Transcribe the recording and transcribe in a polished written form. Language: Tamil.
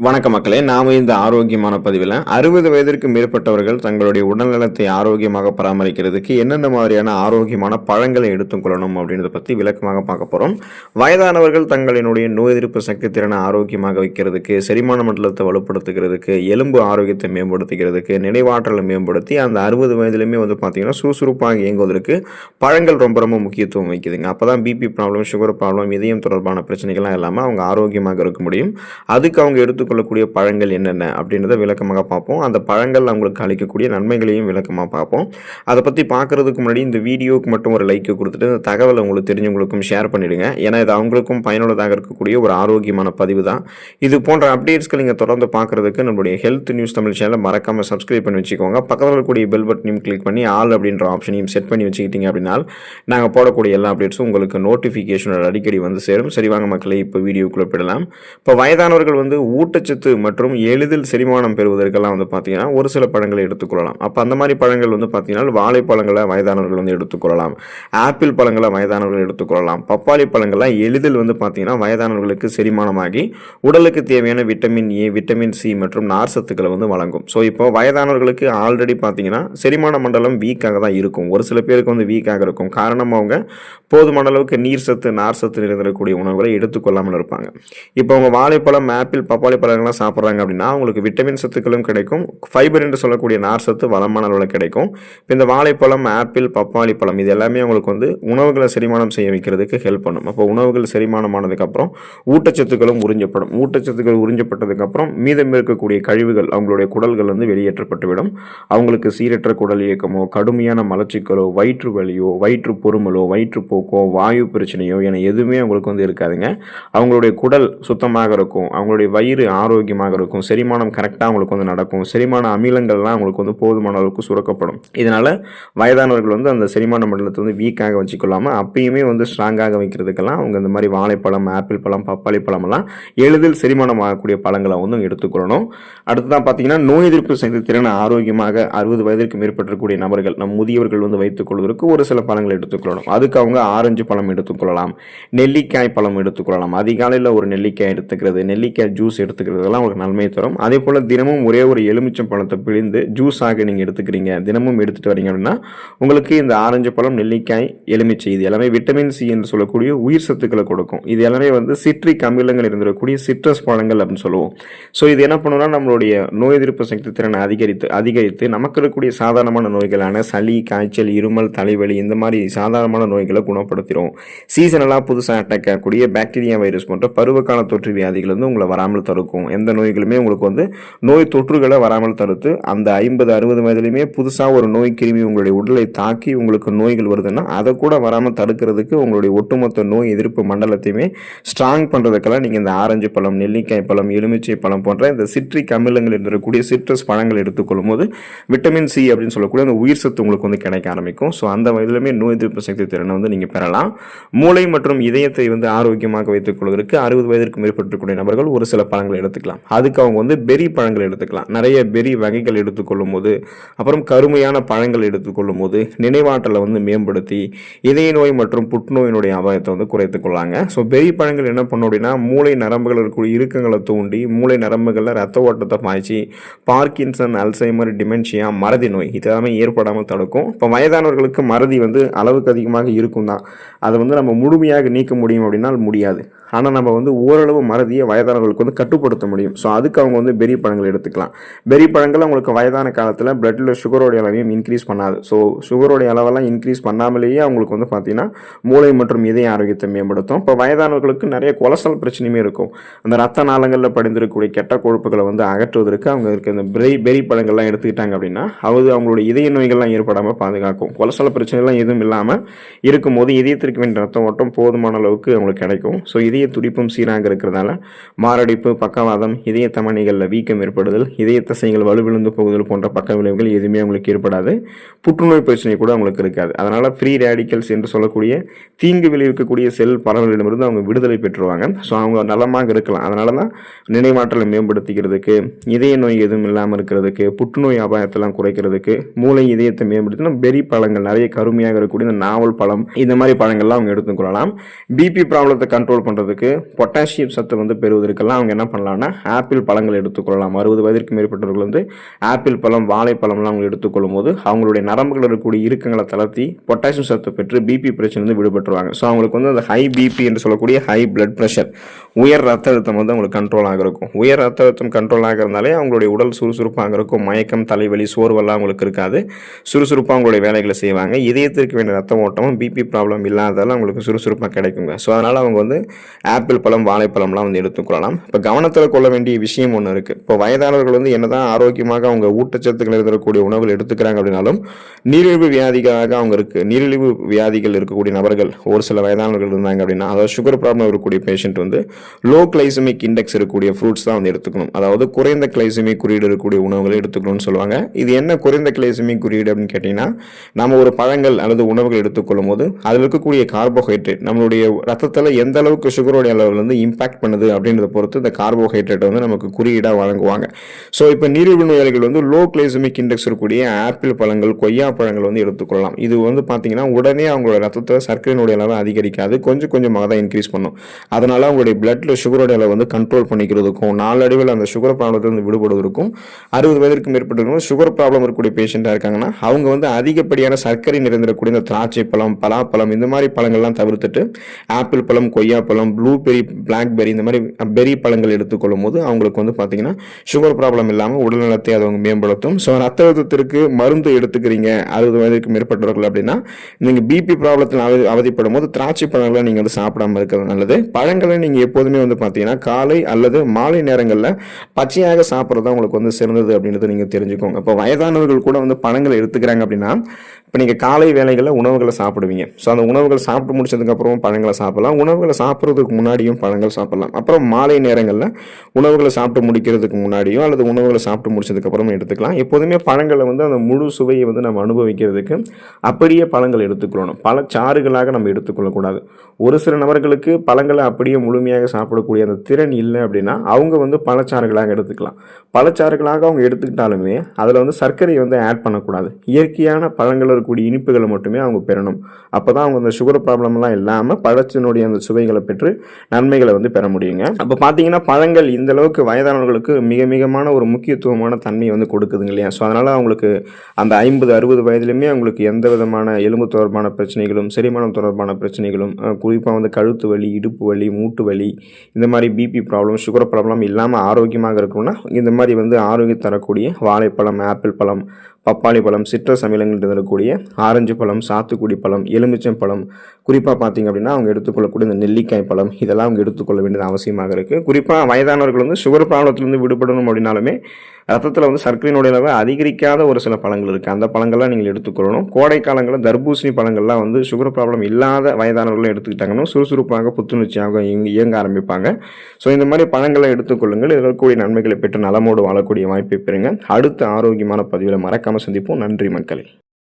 வணக்க மக்களே, நாம இந்த ஆரோக்கியமான பதிவில் 60 வயதிற்கு மேற்பட்டவர்கள் தங்களுடைய உடல்நலத்தை ஆரோக்கியமாக பராமரிக்கிறதுக்கு என்னென்ன மாதிரியான ஆரோக்கியமான பழங்களை எடுத்துக்கொள்ளணும் அப்படின்றத பற்றி விளக்கமாக பார்க்க போகிறோம். வயதானவர்கள் தங்களினுடைய நோய் எதிர்ப்பு சக்தி திறனை ஆரோக்கியமாக வைக்கிறதுக்கு, செரிமான மண்டலத்தை வலுப்படுத்துகிறதுக்கு, எலும்பு ஆரோக்கியத்தை மேம்படுத்துகிறதுக்கு, நினைவாற்றலை மேம்படுத்தி அந்த 60 வயதிலுமே பார்த்தீங்கன்னா சுறுசுறுப்பாக இயங்குவதற்கு பழங்கள் ரொம்ப ரொம்ப முக்கியத்துவம் வைக்குதுங்க. அப்போ தான் பிபி ப்ராப்ளம், சுகர் ப்ராப்ளம், இதயம் தொடர்பான பிரச்சனைகள்லாம் இல்லாமல் அவங்க ஆரோக்கியமாக இருக்க முடியும். அதுக்கு அவங்க கொள்ளக்கூடிய பழங்கள் என்னென்ன அப்படின்றத விளக்கமாக பார்ப்போம். அந்த பழங்கள் அவங்களுக்கு அளிக்கக்கூடிய நன்மைகளையும் விளக்கமாக பார்ப்போம். அதை பற்றி பார்க்கறதுக்கு முன்னாடி இந்த வீடியோவுக்கு மட்டும் ஒரு லைக் கொடுத்துட்டு இந்த தகவலை உங்களுக்கு தெரிஞ்சவங்களுக்கும் ஷேர் பண்ணிடுங்க. ஏன்னா இது அவங்களுக்கும் பயனுள்ளதாக இருக்கக்கூடிய ஒரு ஆரோக்கியமான பதிவு தான். இது போன்ற அப்டேட்ஸ்கள் நீங்கள் தொடர்ந்து பார்க்கறதுக்கு நம்மளுடைய ஹெல்த் நியூஸ் தமிழ் சேனலை மறக்காமல் சப்ஸ்கிரைப் பண்ணி வச்சுக்கோங்க. பக்கத்தில் இருக்கக்கூடிய பெல் பட்டனையும் கிளிக் பண்ணி ஆல் அப்படின்ற ஆப்ஷனையும் செட் பண்ணி வச்சுக்கிட்டீங்க அப்படின்னா நாங்கள் போடக்கூடிய எல்லா அப்டேட்ஸும் உங்களுக்கு நோட்டிஃபிகேஷன் அடிக்கடி சேரும். சரி வாங்க மக்களே, இப்போ வீடியோக்குள்ளே போயிடலாம். இப்போ வயதானவர்கள் ஊட்டச்சத்து மற்றும் எளிதில் செரிமானம் பெறுவதற்கெல்லாம் பார்த்தீங்கன்னா ஒரு சில பழங்களை எடுத்துக்கொள்ளலாம். அப்போ அந்த மாதிரி பழங்கள் பார்த்தீங்கன்னா வாழைப்பழங்களை வயதானவர்கள் எடுத்துக்கொள்ளலாம், ஆப்பிள் பழங்களை வயதானவர்கள் எடுத்துக்கொள்ளலாம், பப்பாளி பழங்களை எளிதில் பார்த்தீங்கன்னா வயதானவர்களுக்கு செரிமானமாகி உடலுக்கு தேவையான விட்டமின் ஏ, விட்டமின் சி மற்றும் நார் சத்துக்களை வழங்கும். ஸோ இப்போ வயதானவர்களுக்கு ஆல்ரெடி பார்த்தீங்கன்னா செரிமான மண்டலம் வீக்காக தான் இருக்கும். ஒரு சில பேருக்கு வீக்காக இருக்கும். காரணம் அவங்க போதுமான அளவுக்கு நீர் சத்து, நார் சத்து நிறைந்திருக்கக்கூடிய உணவுகளை எடுத்துக்கொள்ளாமல் இருப்பாங்க. இப்போ அவங்க வாழைப்பழம், ஆப்பிள், பப்பாளி பழங்கள்லாம் சாப்பிட்றாங்க அப்படின்னா அவங்களுக்கு விட்டமின் சத்துக்களும் கிடைக்கும், ஃபைபர் என்று சொல்லக்கூடிய நார் சத்து வளமான அளவில் கிடைக்கும். இப்போ இந்த வாழைப்பழம், ஆப்பிள், பப்பாளி பழம் இது எல்லாமே அவங்களுக்கு உணவுகளை செரிமானம் செய்ய வைக்கிறதுக்கு ஹெல்ப் பண்ணும். அப்போ உணவுகள் செரிமானமானதுக்கப்புறம் ஊட்டச்சத்துக்களும் உறிஞ்சப்படும். ஊட்டச்சத்துக்கள் உறிஞ்சப்பட்டதுக்கப்புறம் மீதம் இருக்கக்கூடிய கழிவுகள் அவங்களுடைய குடல்கள் வெளியேற்றப்பட்டுவிடும். அவங்களுக்கு சீரற்ற குடல் இயக்கமோ, கடுமையான மலச்சிக்கலோ, வயிற்று வலியோ, வயிற்று பொறுமலோ, வயிற்றுப்போக்கோ, வாயு பிரச்சனையோ என எதுவுமே அவங்களுக்கு இருக்காதுங்க. அவங்களுடைய குடல் சுத்தமாக இருக்கும், அவங்களுடைய வயிறு ஆரோக்கியமாக இருக்கும், செரிமானம் கரெக்டாக அவங்களுக்கு நடக்கும், செரிமான அமிலங்கள்லாம் அவங்களுக்கு போதுமான அளவுக்கு சுரக்கப்படும். இதனால் வயதானவர்கள் அந்த செரிமான மண்டலத்தை வீக்காக வச்சுக்கொள்ளாமல் அப்பயுமே ஸ்ட்ராங்காக வைக்கிறதுக்கெல்லாம் அவங்க இந்த மாதிரி வாழைப்பழம், ஆப்பிள் பழம், பப்பாளி பழமெல்லாம் எளிதில் செரிமானம் ஆகக்கூடிய பழங்களை எடுத்துக்கொள்ளணும். அடுத்ததான் பார்த்தீங்கன்னா நோய் எதிர்ப்பு சக்தி திறனை ஆரோக்கியமாக 60 வயதிற்கு மேற்பட்டிருக்கக்கூடிய நபர்கள், நம் முதியவர்கள் வைத்துக் கொள்வதற்கு ஒரு சில பழங்களை எடுத்துக்கொள்ளணும். அதுக்கு அவங்க ஆரஞ்சு பழம் எடுத்துக்கொள்ளலாம், நெல்லிக்காய் பழம் எடுத்துக்கொள்ளலாம். அதிகாலையில் ஒரு நெல்லிக்காய் எடுத்துக்கிறது, நெல்லிக்காய் ஜூஸ் எடுத்துக்கிறதுலாம் உங்களுக்கு நன்மை தரும். அதே போல் தினமும் ஒரே ஒரு எலுமிச்சம் பழத்தை பிழிந்து ஜூஸாக நீங்கள் எடுத்துக்கிறீங்க, தினமும் எடுத்துகிட்டு வரீங்க அப்படின்னா உங்களுக்கு இந்த ஆரஞ்சு பழம், நெல்லிக்காய், எலுமிச்சை இது எல்லாமே விட்டமின் சி என்று சொல்லக்கூடிய உயிர் சத்துக்களை கொடுக்கும். இது எல்லாமே சிட்ரிக் அமிலங்கள் இருந்திருக்கக்கூடிய சிட்ரஸ் பழங்கள் அப்படின்னு சொல்லுவோம். ஸோ இது என்ன பண்ணுவோம்னா நம்மளுடைய நோய் எதிர்ப்பு சக்தி திறனை அதிகரித்து நமக்கு இருக்கக்கூடிய சாதாரணமான நோய்களான சளி, காய்ச்சல், இருமல், தலைவலி இந்த மாதிரி சாதாரணமான நோய்களை குணப்படுத்திடும். சீசனலாக புதுசாக அட்டாக் ஆகக்கூடிய பாக்டீரியா, வைரஸ் போன்ற பருவகால தொற்று வியாதிகள் உங்களை வராமல் தடுக்கும். எந்த நோய்களுமே உங்களுக்கு நோய் தொற்றுகளை வராமல் தடுத்து அந்த 50-60 வயதிலுமே புதுசாக ஒரு நோய் கிருமி உங்களுடைய உடலை தாக்கி உங்களுக்கு நோய்கள் வருதுன்னா அதை கூட வராமல் தடுக்கிறதுக்கு உங்களுடைய ஒட்டுமொத்த நோய் எதிர்ப்பு மண்டலத்தையுமே ஸ்ட்ராங் பண்ணுறதுக்கெல்லாம் நீங்கள் இந்த ஆரஞ்சு பழம், நெல்லிக்காய் பழம், எலுமிச்சை பழம் போன்ற இந்த சிட்ரிக் அமிலங்கள் இருக்கக்கூடிய சிட்ரஸ் பழங்கள் எடுத்துக்கொள்ளும் போது விட்டமின் சி அப்படின்னு சொல்லக்கூடிய அந்த உயிர் சத்து உங்களுக்கு கிடைக்க ஆரம்பிக்கும். ஸோ அந்த வயதிலுமே நோய் எதிர்ப்பு சக்தி திறனை நீங்கள் பெறலாம். மூளை மற்றும் இதயத்தை ஆரோக்கியமாக வைத்துக் கொள்வதற்கு 60 வயதிற்கு மேற்பட்டிருக்கக்கூடிய நபர்கள் ஒரு சில பழங்களை எடுத்துக்கலாம். அதுக்கு அவங்க பெரி பழங்கள் எடுத்துக்கலாம். நிறைய பெரி வகைகள் எடுத்துக்கொள்ளும் போது, அப்புறம் கருமையான பழங்கள் எடுத்துக்கொள்ளும் போது நினைவாற்றலை மேம்படுத்தி இதய நோய் மற்றும் புற்றுநோயினுடைய அபாயத்தை குறைத்துக் கொள்ளாங்க. ஸோ பெரி பழங்கள் என்ன பண்ணும் அப்படின்னா மூளை நரம்புகள் இருக்கக்கூடிய இறுக்கங்களை தூண்டி மூளை நரம்புகளில் ரத்த ஓட்டத்தை பாய்ச்சி பார்க்கின்சன், அல்சைமர், டிமென்ஷியா, மறதி நோய் இதெல்லாமே ஏற்படாமல் தடுக்கும். இப்போ வயதானவர்களுக்கு மறதி அளவுக்கு அதிகமாக இருக்கும் தான். அதை நம்ம முழுமையாக நீக்க முடியும் அப்படின்னா முடியாது. ஆனால் நம்ம ஓரளவு மறதியை வயதானவர்களுக்கு கட்டுப்படுத்த முடியும். ஸோ அதுக்கு அவங்க பெரி பழங்கள் எடுத்துக்கலாம். பெரி பழங்கள் அவங்களுக்கு வயதான காலத்தில் பிளட்டில் சுகரோடைய அளவையும் இன்க்ரீஸ் பண்ணாது. ஸோ சுகரோடைய அளவெல்லாம் இன்க்ரீஸ் பண்ணாமலேயே அவங்களுக்கு பார்த்தீங்கன்னா மூளை மற்றும் இதய ஆரோக்கியத்தை மேம்படுத்தும். இப்போ வயதானவர்களுக்கு நிறைய கொலஸ்ட்ரால் பிரச்சனையுமே இருக்கும். அந்த ரத்த நாளங்களில் படிந்திருக்கக்கூடிய கெட்ட கொழுப்புகளை அகற்றுவதற்கு அவங்க இருக்க இந்த பெரி பழங்கள்லாம் எடுத்துக்கிட்டாங்க அப்படின்னா அவங்களுடைய இதய நோய்கள்லாம் ஏற்படாமல் பாதுகாக்கும். கொலஸ்ட்ரால் பிரச்சனைலாம் எதுவும் இல்லாமல் இருக்கும்போது இதயத்திற்கு வேண்டிய ரத்த ஓட்டம் போதுமான அளவுக்கு அவங்களுக்கு கிடைக்கும். ஸோ இதய துடிப்பும் சீராக இருக்கிறதால மாரடைப்பு, பக்கவாதம், இதய தமனிகளில் வீக்கம் ஏற்படுதல், இதய தசைகள் வலுவிழுந்து போகுதல் போன்ற பக்க விளைவுகள் எதுவுமே அவங்களுக்கு ஏற்படாது. புற்றுநோய் பிரச்சனை கூட அவங்களுக்கு இருக்காது. அதனால் ஃப்ரீ ரேடிக்கல்ஸ் என்று சொல்லக்கூடிய தீங்கு விளைவிக்கக்கூடிய செல் பரவலிடமிருந்து அவங்க விடுதலை பெற்றுருவாங்க. ஸோ அவங்க நலமாக இருக்கலாம். அதனால தான் நினைவாற்றலை மேம்படுத்திக்கிறதுக்கு, இதய நோய் எதுவும் இல்லாமல் இருக்கிறதுக்கு, புற்றுநோய் அபாயத்தெல்லாம் குறைக்கிறதுக்கு, மூளை இதயத்தை மேம்படுத்தினா பெரி பழங்கள் நிறைய கருமையாக இருக்கக்கூடிய இந்த நாவல் பழம் இந்த மாதிரி பழங்கள்லாம் அவங்க எடுத்துக்கொள்ளலாம். பிபி ப்ராப்ளத்தை கண்ட்ரோல் பண்ணுறது ஏற்படுறதுக்கு பொட்டாசியம் சத்து வந்து பெறுவதற்கெல்லாம் அவங்க என்ன பண்ணலாம்னா ஆப்பிள் பழங்கள் எடுத்துக்கொள்ளலாம். 60 வயதிற்கு மேற்பட்டவர்கள் வந்து ஆப்பிள் பழம், வாழைப்பழம்லாம் அவங்க எடுத்துக்கொள்ளும் போது அவங்களுடைய நரம்புகள் இருக்கக்கூடிய இறுக்கங்களை தளர்த்தி பொட்டாசியம் சத்து பெற்று பிபி பிரச்சனை வந்து விடுபட்டுருவாங்க. ஸோ அவங்களுக்கு வந்து அந்த ஹை பிபி என்று சொல்லக்கூடிய ஹை பிளட் ப்ரெஷர், உயர் ரத்த அழுத்தம் வந்து அவங்களுக்கு கண்ட்ரோல் ஆக இருக்கும். உயர் ரத்த அழுத்தம் கண்ட்ரோல் ஆகிறதுனாலே அவங்களுடைய உடல் சுறுசுறுப்பாக இருக்கும். மயக்கம், தலைவலி, சோர்வெல்லாம் அவங்களுக்கு இருக்காது. சுறுசுறுப்பாக அவங்களுடைய வேலைகளை செய்வாங்க. இதயத்திற்கு வேண்டிய ரத்த ஓட்டமும் பிபி ப்ராப்ளம் இல்லாததால் அவங்களுக்கு சுறுசுறுப்பாக கிடைக்குங்க. ஸோ அதனால் அவங்க வந்து ஆப்பிள் பழம், வாழைப்பழம்லாம் வந்து எடுத்துக்கொள்ளலாம். இப்போ கவனத்தில் கொள்ள வேண்டிய விஷயம் ஒன்று இருக்குது. இப்போ வயதானவர்கள் வந்து என்னதான் ஆரோக்கியமாக அவங்க ஊட்டச்சத்துக்கள் இருக்கக்கூடிய உணவுகள் எடுத்துக்கிறாங்க அப்படின்னாலும் நீரிழிவு வியாதிகளாக அவங்க இருக்குது. நீரிழிவு வியாதிகள் இருக்கக்கூடிய நபர்கள் ஒரு சில வயதானவர்கள் இருந்தாங்க அப்படின்னா, அதாவது சுகர் ப்ராப்ளம் இருக்கக்கூடிய பேஷண்ட் வந்து லோ கிளைசமிக் இண்டெக்ஸ் இருக்கக்கூடிய ஃப்ரூட்ஸ் தான் வந்து எடுத்துக்கணும். அதாவது குறைந்த கிளைசமிக் குறியீடு இருக்கக்கூடிய உணவுகளை எடுத்துக்கணும்னு சொல்லுவாங்க. இது என்ன குறைந்த கிளைசமிக் குறியீடு அப்படின்னு கேட்டிங்கன்னா, நம்ம ஒரு பழங்கள் அல்லது உணவுகள் எடுத்துக்கொள்ளும் போது அதில் இருக்கக்கூடிய கார்போஹைட்ரேட் நம்மளுடைய ரத்தத்தில் எந்த அளவுக்கு சுகருடைய அளவில் வந்து இம்பாக்ட் பண்ணுது அப்படின்றத பொறுத்து இந்த கார்போஹைட்ரேட் வந்து நமக்கு குறியீடாக வழங்குவாங்க. ஸோ இப்போ நீரிழிவு நோயாளிகள் வந்து லோ கிளைசமிக் இண்டெக்ஸ் இருக்கக்கூடிய ஆப்பிள் பழங்கள், கொய்யா பழங்கள் வந்து எடுத்துக்கொள்ளலாம். இது வந்து பார்த்தீங்கன்னா உடனே அவங்களோட ரத்தத்தில் சர்க்கரையினுடைய அளவு அதிகரிக்காது, கொஞ்சம் கொஞ்சமாக தான் இன்க்ரீஸ் பண்ணும். அதனால அவங்களுடைய பிளட்ல சுகரோட அளவு வந்து கண்ட்ரோல் பண்ணிக்கிறதுக்கும் நாளடைவில் அந்த சுகர் ப்ராப்ளத்திலிருந்து விடுபடுவதற்கும் 60 வயதிற்கு மேற்பட்டவங்க சுகர் ப்ராப்ளம் இருக்கக்கூடிய பேஷண்டாக இருக்காங்கன்னா அவங்க வந்து அதிகப்படியான சர்க்கரை நிறைந்திருக்கக்கூடிய இந்த திராட்சை பழம், பலாப்பழம் இந்த மாதிரி பழங்கள்லாம் தவிர்த்துட்டு ஆப்பிள் பழம், கொய்யா பழம், ப்ளூபெரி, பிளாக்பெரி இந்த மாதிரி பெரி பழங்கள் எடுத்துக்கொள்ளும் போது அவங்களுக்கு வந்து பார்த்தீங்கன்னா சுகர் ப்ராப்ளம் இல்லாமல் உடல்நலத்தை அது அவங்க மேம்படுத்தும். ஸோ ரத்த அழுத்தத்திற்கு மருந்து எடுத்துக்கிறீங்க 60 வயதுக்கு மேற்பட்டவர்கள் அப்படின்னா நீங்கள் பிபி ப்ராப்ளத்தில் அவதிப்படும் போது திராட்சை பழங்களை நீங்கள் வந்து சாப்பிடாம இருக்கிறது நல்லது. பழங்களை நீங்கள் எப்போதுமே வந்து பார்த்தீங்கன்னா காலை அல்லது மாலை நேரங்களில் பச்சையாக சாப்பிட்றது உங்களுக்கு வந்து சிறந்தது அப்படின்றத நீங்கள் தெரிஞ்சுக்கோங்க. இப்போ வயதானவர்கள் கூட வந்து பழங்களை எடுத்துக்கிறாங்க அப்படின்னா இப்போ நீங்கள் காலை வேளைகளில் உணவுகளை சாப்பிடுவீங்க. ஸோ அந்த உணவுகள் சாப்பிட்டு முடிச்சதுக்கப்புறமும் பழங்களை சாப்பிடலாம். உணவுகளை சாப்பிட்றதுக்கு முன்னாடியும் பழங்கள் சாப்பிடலாம். அப்புறம் மாலை நேரங்களில் உணவுகளை சாப்பிட்டு முடிக்கிறதுக்கு முன்னாடியும் அல்லது உணவுகளை சாப்பிட்டு முடிச்சதுக்கப்புறமும் எடுத்துக்கலாம். எப்போதுமே பழங்களை வந்து அந்த முழு சுவையை வந்து நம்ம அனுபவிக்கிறதுக்கு அப்படியே பழங்கள் எடுத்துக்கொள்ளணும். பழச்சாறுகளாக நம்ம எடுத்துக்கொள்ளக்கூடாது. ஒரு சில நபர்களுக்கு பழங்களை அப்படியே முழுமையாக சாப்பிடக்கூடிய அந்த திறன் இல்லை அப்படின்னா அவங்க வந்து பழச்சாறுகளாக எடுத்துக்கலாம். பழச்சாறுகளாக அவங்க எடுத்துக்கிட்டாலுமே அதில் வந்து சர்க்கரையை வந்து ஆட் பண்ணக்கூடாது. இயற்கையான பழங்கள் இருக்கக்கூடிய இனிப்புகளை மட்டுமே அவங்க பெறணும். அப்போ தான் அவங்க அந்த சுகர் ப்ராப்ளம்லாம் இல்லாமல் பழத்தினுடைய அந்த சுவைகளை பெற்று நன்மைகளை வந்து பெற முடியுங்க. அப்போ பார்த்தீங்கன்னா பழங்கள் இந்த அளவுக்கு வயதானவர்களுக்கு மிக மிகமான ஒரு முக்கியத்துவமான தன்மையை வந்து கொடுக்குதுங்க இல்லையா. ஸோ அதனால் அவங்களுக்கு அந்த 50-60 வயதிலுமே அவங்களுக்கு எந்த விதமான எலும்பு தொடர்பான பிரச்சனைகளும், செரிமானம் தொடர்பான பிரச்சனைகளும், குறிப்பாக வந்து கழுத்து வலி, இடுப்பு வலி, மூட்டு வலி இந்த மாதிரி பிபி ப்ராப்ளம், சுகர் ப்ராப்ளம் இல்லாமல் ஆரோக்கியமாக இருக்கணும்னா இந்த மாதிரி வந்து ஆரோக்கியம் தரக்கூடிய வாழைப்பழம், ஆப்பிள் பழம், பப்பாளி பழம், சிட்ரஸ் அமிலங்கள் இருக்கக்கூடிய ஆரஞ்சு பழம், சாத்துக்குடி பழம், எலுமிச்சம் பழம், குறிப்பாக பார்த்தீங்க அப்படின்னா அவங்க எடுத்துக்கொள்ளக்கூடிய இந்த நெல்லிக்காய் பழம் இதெல்லாம் அவங்க எடுத்துக்கொள்ள வேண்டியது அவசியமாக இருக்குது. குறிப்பாக வயதானவர்கள் வந்து சுகர் ப்ராப்ளத்திலிருந்து விடுபடணும் அப்படின்னாலுமே ரத்தத்தில் வந்து சர்க்கரையினுடைய அளவு அதிகரிக்காத ஒரு சில பழங்கள் இருக்குது. அந்த பழங்கள்லாம் நீங்கள் எடுத்துக்கொள்ளணும். கோடை காலங்களில் தர்பூசணி பழங்கள்லாம் வந்து சுகர் ப்ராப்ளம் இல்லாத வயதானவர்களும் எடுத்துக்கிட்டாங்கன்னா சுறுசுறுப்பாக புத்துணர்ச்சியாக இயங்க ஆரம்பிப்பாங்க. ஸோ இந்த மாதிரி பழங்களை எடுத்துக்கொள்ளுங்கள். இதில் இருக்கக்கூடிய நன்மைகளை பெற்று நலமோடு வாழக்கூடிய வாய்ப்பை பெறுங்க. அடுத்த ஆரோக்கியமான பதிவில் மறக்காமல் சந்திப்போம். நன்றி மக்களே.